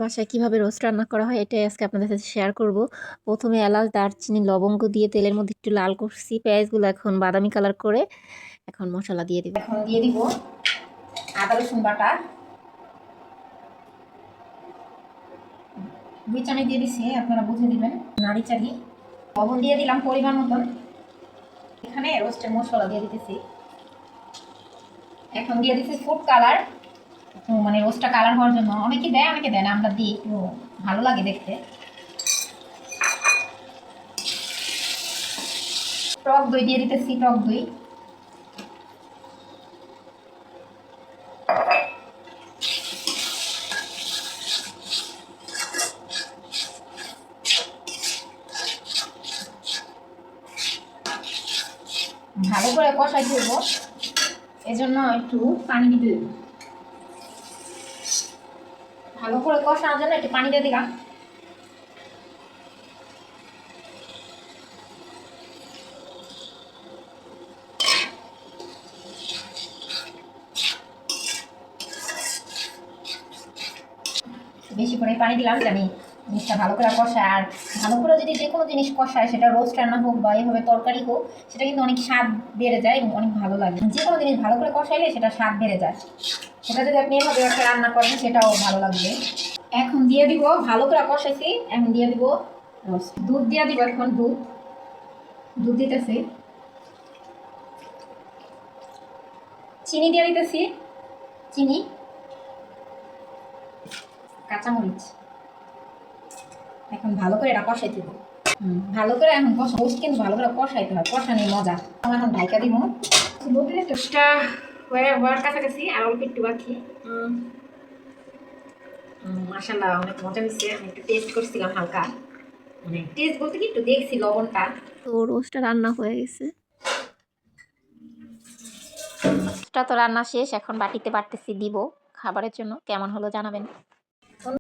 বাসায় কিভাবে রোস্ট রান্না করা হয় এটাই আজকে আপনাদের সাথে শেয়ার করব। প্রথমে এলাচ, দারচিনি, লবঙ্গ দিয়ে তেলের মধ্যে একটু লাল করছি। পেঁয়াজগুলো এখন বাদামি কালার করে এখন মশলা দিয়ে দিব। এখন দিয়ে দিব আদা রসুন বাটা 2 চামচ দিয়ে দিচ্ছি, আপনারা বুঝে দিবেন। নাড়ি চাড়ি লবণ দিয়ে দিলাম পরিমাণ মতন। এখানে রোস্টের মশলা দিয়ে দিতেছি। এখন দিয়ে দিচ্ছি ফুড কালার, মানে রোস্টটা কালার হওয়ার জন্য। অনেকে দেয় অনেকে দেয় না, আমরা দিই, একটু ভালো লাগে দেখতে। টক দই দিয়ে দিতেছি, টক দই। ভালো করে কষাই দেব, এজন্য একটু পানি দিতে দেব। ভালো করে কষানোর জন্য একটু পানি দিয়ে দিলাম। বেশি করে পানি দিলাম জানি জিনিসটা ভালো করে কষায়। আর ভালো করে যদি যে কোনো জিনিস কষায়, সেটা রোস্ট রান্না হোক বা এইভাবে তরকারি হোক, সেটা কিন্তু অনেক স্বাদ বেড়ে যায় এবং অনেক ভালো লাগে। যে কোনো জিনিস ভালো করে কষাইলে সেটা স্বাদ বেড়ে যায়। সেটা যদি আপনি এভাবে একটা রান্না করেন সেটাও ভালো লাগবে। এখন দিয়ে দিব, ভালো করে কষাইছি, এখন দিয়ে দিব রোস্ট। দুধ দিয়ে দিব, এখন দুধ দুধ দিতেছি। চিনি দিয়ে দিতেছি, চিনি, কাঁচামরিচ। এখন ভালো করে এটা কষাইতে দেবো। ভালো করে এখন কষা, রোস্ট কিন্তু ভালো করে কষাইতে হয়, কষানি মজা। এখন ঢাকা দিব। রোস্টটা হওয়ার কাছাকাছি, আর অল্প একটু বাকি। মাশাআল্লাহ অনেক মজা হয়েছে। আমি একটু টেস্ট করছিলাম হালকা, মানে টেস্ট বলতে কি একটু দেখছি লবণটা। তো রোস্টটা রান্না হয়ে গেছে। রোস্টটা তো রান্না শেষ, এখন বাটিতে বাড়তেছি দিব খাবারের জন্য। কেমন হলো জানাবেন।